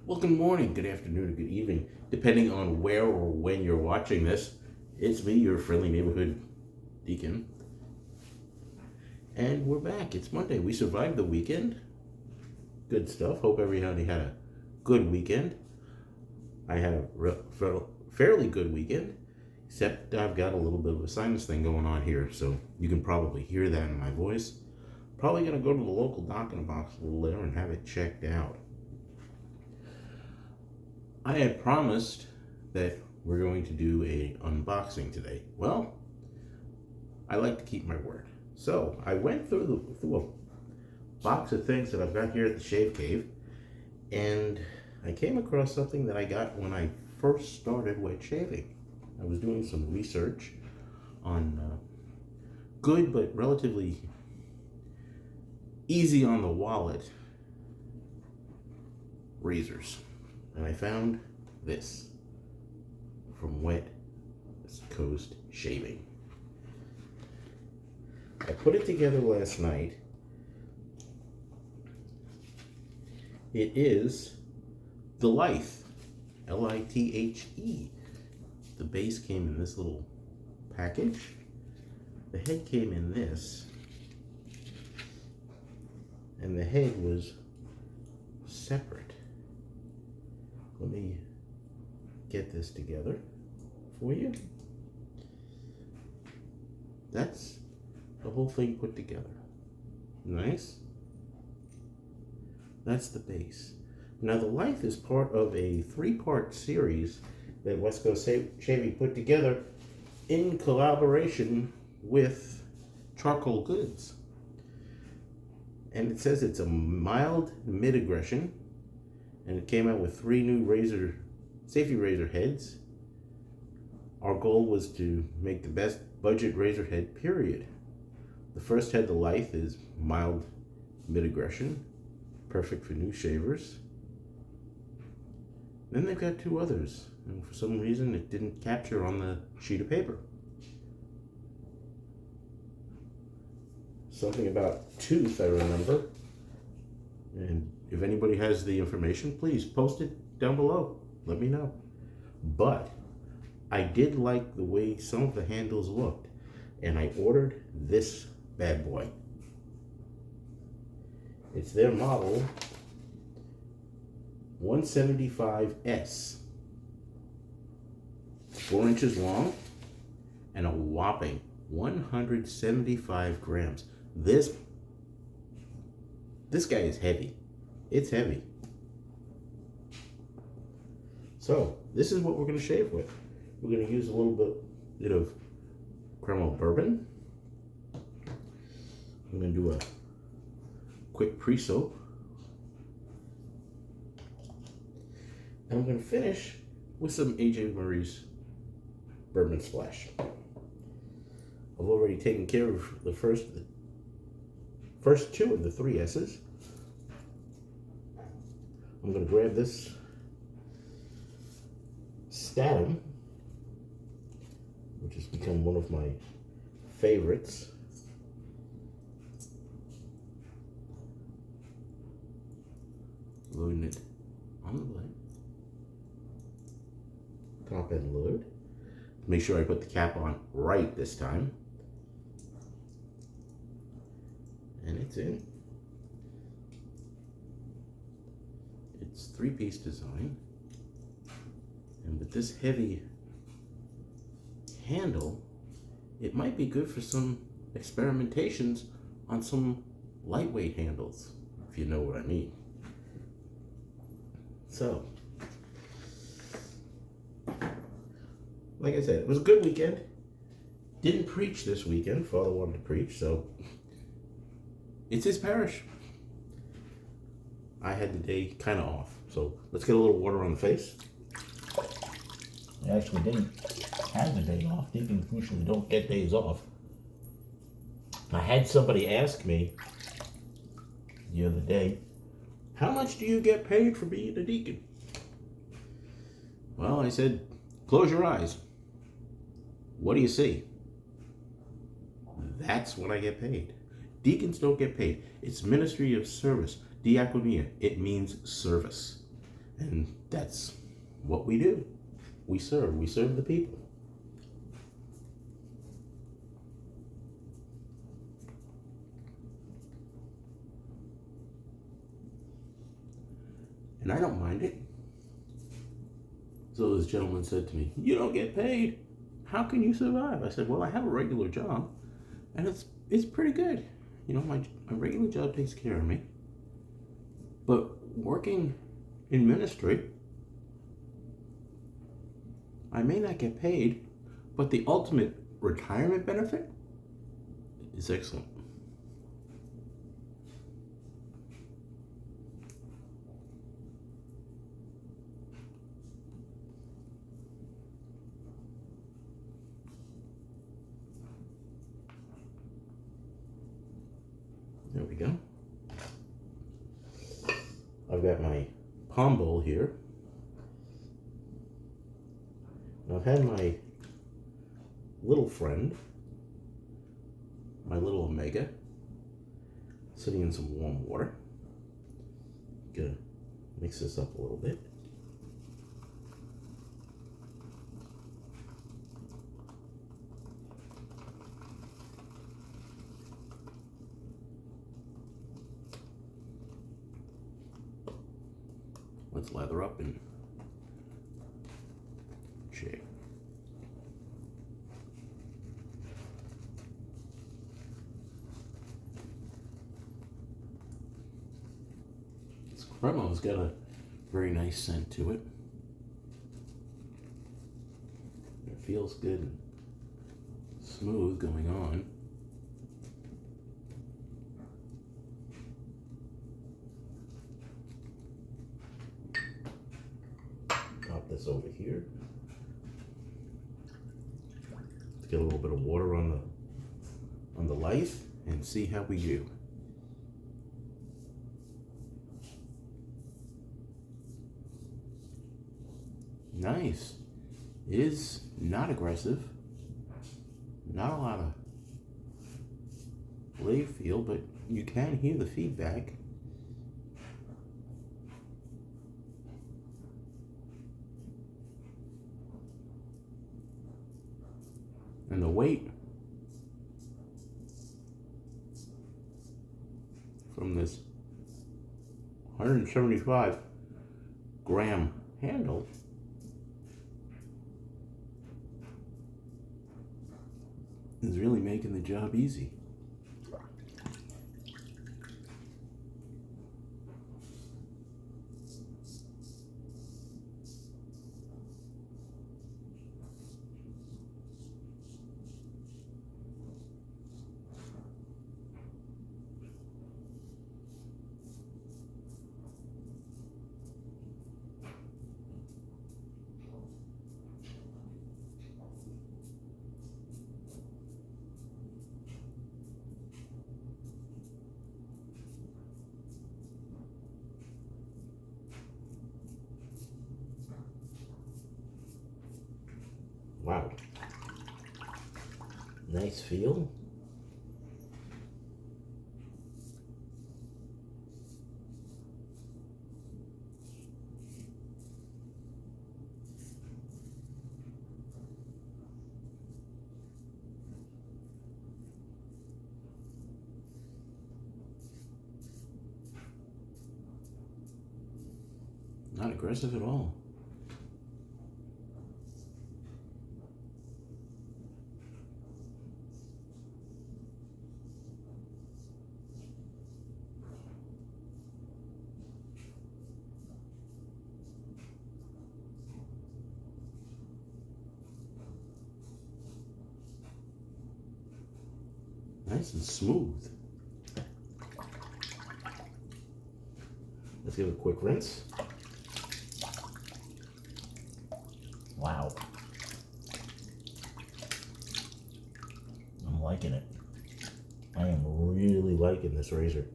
Well, good morning, good afternoon, or good evening, depending on where or when you're watching this. It's me, your friendly neighborhood Deacon. And we're back. It's Monday. We survived the weekend. Good stuff. Hope everybody had a good weekend. I had a fairly good weekend, except I've got a little bit of a sinus thing going on here, so you can probably hear that in my voice. Probably going to go to the local doc in a box a little later and have it checked out. I had promised that we're going to do a unboxing today. Well, I like to keep my word. So I went through a box of things that I've got here at the Shave Cave, and I came across something that I got when I first started wet shaving. I was doing some research on good but relatively easy on the wallet razors. And I found this from West Coast Shaving. I put it together last night. It is the Lithe, Lithe. The base came in this little package. The head came in this. And the head was separate. Let me get this together for you. That's the whole thing put together. Nice. That's the base. Now the Lithe is part of a 3-part series that West Coast Shaving put together in collaboration with Charcoal Goods. And it says it's a mild mid-aggression, and it came out with 3 new safety razor heads. Our goal was to make the best budget razor head, period. The first head, the Lithe, is mild mid-aggression, perfect for new shavers. Then they've got 2 others, and for some reason it didn't capture on the sheet of paper. Something about tooth, I remember. And if anybody has the information, please post it down below. Let me know. But I did like the way some of the handles looked, and I ordered this bad boy. It's their model 175S. 4 inches long and a whopping 175 grams. This guy is heavy. It's heavy. So this is what we're going to shave with. We're going to use a little bit of caramel bourbon. I'm going to do a quick pre-soap. And I'm going to finish with some AJ Murray's bourbon splash. I've already taken care of the first 2 of the 3 S's. I'm going to grab this Statum, which has become one of my favorites. Loading it on the blade. Top end load. Make sure I put the cap on right this time. And it's in. It's 3-piece design. And with this heavy handle, it might be good for some experimentations on some lightweight handles, if you know what I mean. So, like I said, it was a good weekend. Didn't preach this weekend. Father wanted to preach, so it's his parish. I had the day kind of off, so let's get a little water on the face. I actually didn't have the day off. Deacons usually don't get days off. I had somebody ask me the other day, how much do you get paid for being a deacon? Well, I said, close your eyes. What do you see? That's what I get paid. Deacons don't get paid. It's ministry of service. Diaconia. It means service. And that's what we do. We serve the people. And I don't mind it. So this gentleman said to me, "You don't get paid. How can you survive?" I said, "Well, I have a regular job, and it's pretty good. You know, my regular job takes care of me. But working in ministry, I may not get paid, but the ultimate retirement benefit is excellent." There we go. I've got my palm bowl here. And I've had my little friend, my little Omega, sitting in some warm water. Gonna mix this up a little bit. Let's lather up and shave. This cremo's got a very nice scent to it. It feels good and smooth going on. This over here. Let's get a little bit of water on the Lithe and see how we do. Nice. It is not aggressive. Not a lot of blade feel, but you can hear the feedback. And the weight from this 175 gram handle is really making the job easy. Wow. Nice feel. Not aggressive at all. Nice and smooth. Let's give it a quick rinse. Wow. I'm liking it. I am really liking this razor.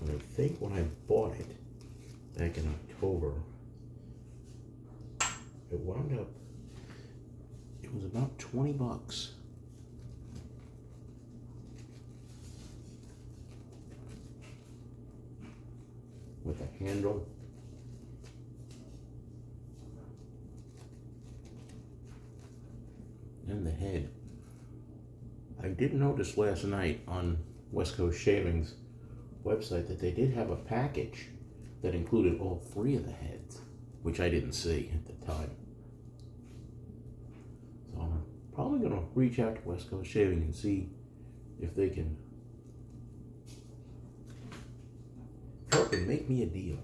And I think when I bought it back in October, it wound up, it was about 20 bucks. with a handle. And the head. I did notice last night on West Coast Shaving's website that they did have a package that included all three of the heads, which I didn't see at the time. So I'm probably going to reach out to West Coast Shaving and see if they can help and make me a deal.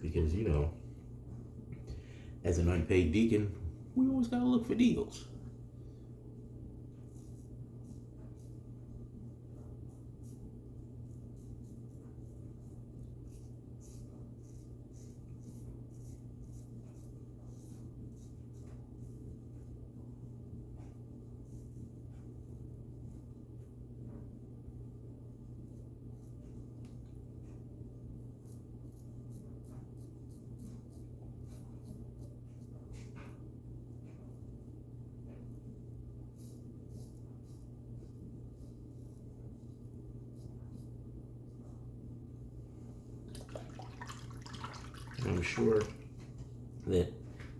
Because, you know, as an unpaid deacon, we always got to look for deals. I'm sure that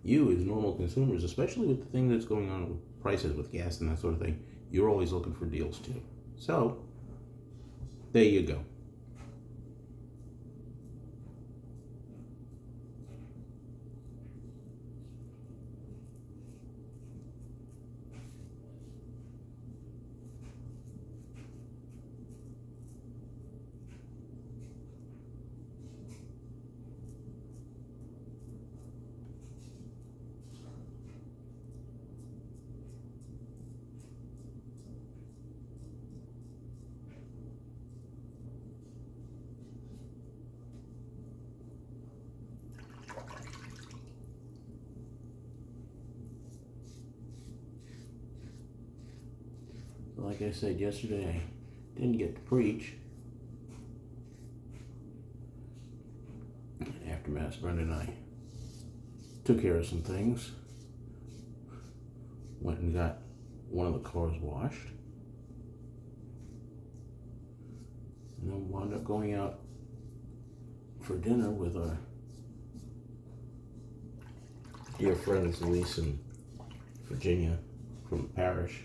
you, as normal consumers, especially with the thing that's going on with prices with gas and that sort of thing, you're always looking for deals too. So, there you go. Like I said yesterday, I didn't get to preach. After Mass, Brenda and I took care of some things. Went and got one of the cars washed. And then wound up going out for dinner with our dear friends Luis and Virginia from the parish.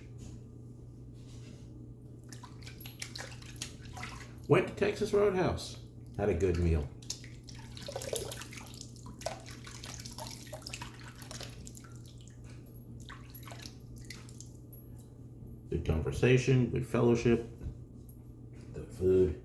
Went to Texas Roadhouse. Had a good meal. Good conversation, good fellowship, good food.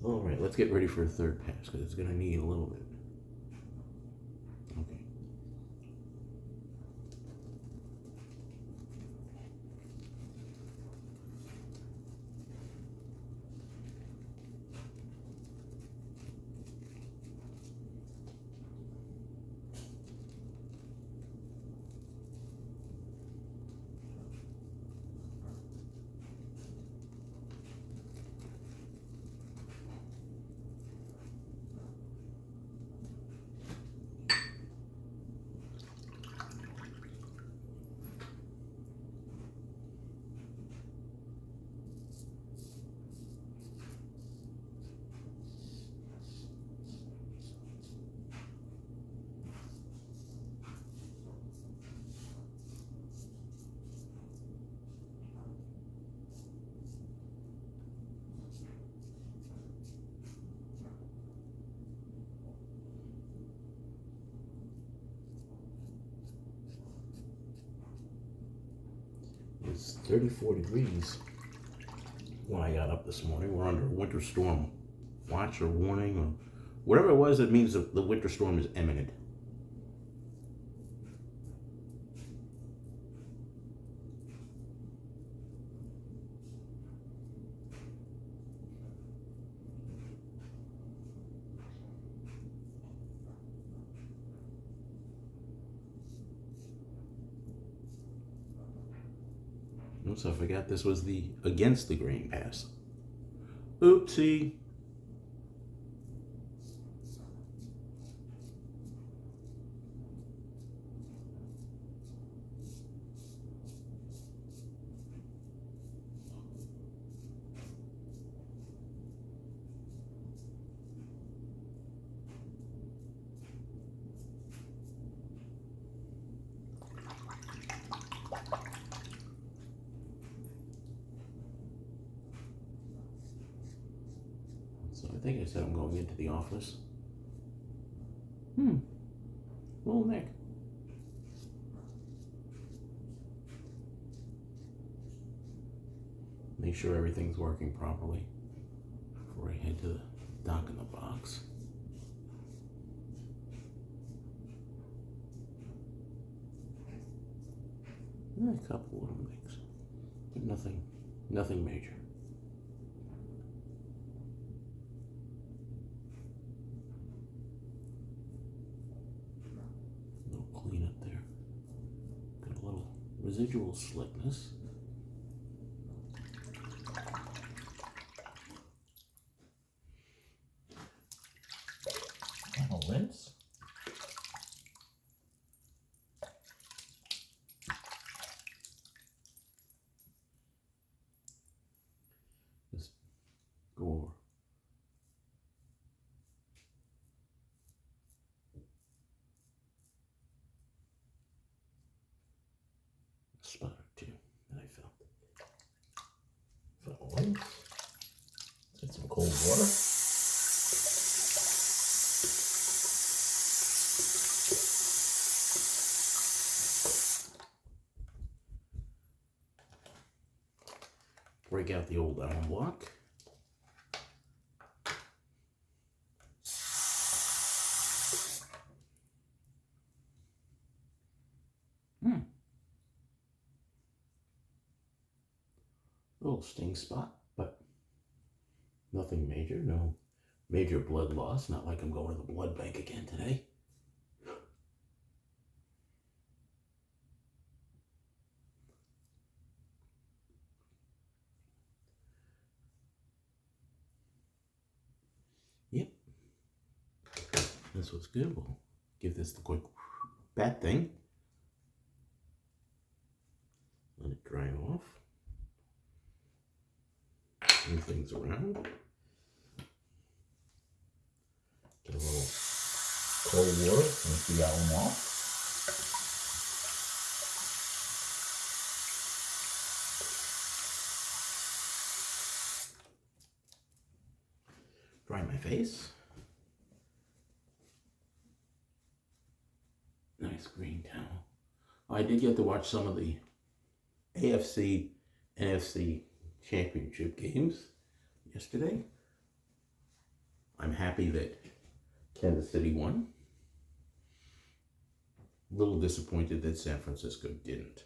All right, let's get ready for a third pass because it's going to need a little bit. Okay. It's 34 degrees when I got up this morning. We're under a winter storm watch or warning or whatever it was. That means that the winter storm is imminent. Oops, I forgot this was the against the grain pass. Oopsie. think I said I'm going into the office. Little Nick. Make sure everything's working properly before I head to the dock in the box. And a couple little nicks, but nothing major. No cleanup there. Got a little residual slickness. Rinse. Just go over. A spot or two that I felt. Final rinse. Let's get some cold water. Break out the old alum block. Little sting spot, but nothing major. No major blood loss. Not like I'm going to the blood bank again today. Yep. This was good. We'll give this the quick bat thing. Let it dry off. Move things around. Get a little cold water, rinse the alum off. Dry my face. Nice green towel. I did get to watch some of the AFC, NFC championship games yesterday. I'm happy that Kansas City won. A little disappointed that San Francisco didn't.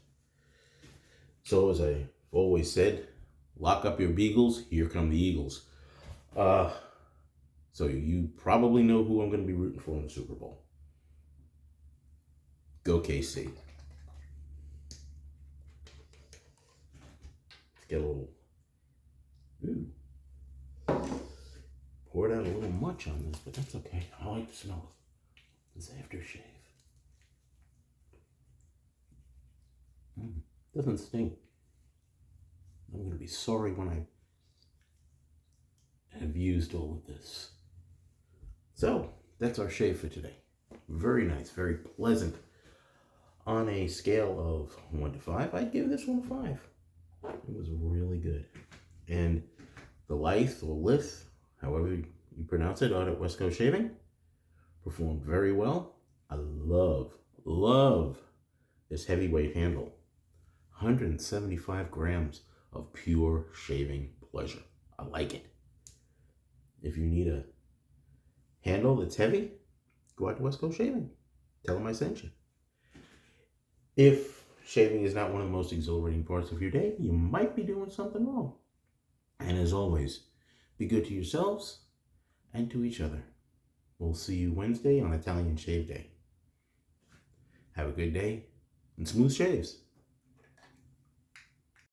So as I've always said, lock up your beagles, here come the Eagles. So you probably know who I'm going to be rooting for in the Super Bowl. Go KC. Let's get a little, poured out a little much on this, but that's okay. I like the smell of this aftershave. Doesn't sting. I'm going to be sorry when I have used all of this. So, that's our shave for today. Very nice, very pleasant. On a scale of 1 to 5, I'd give this one a 5. It was really good. And the Lithe or Lithe, however you pronounce it, out at West Coast Shaving, performed very well. I love this heavyweight handle. 175 grams of pure shaving pleasure. I like it. If you need a handle that's heavy, go out to West Coast Shaving. Tell them I sent you. If shaving is not one of the most exhilarating parts of your day, you might be doing something wrong. And as always, be good to yourselves and to each other. We'll see you Wednesday on Italian Shave Day. Have a good day and smooth shaves.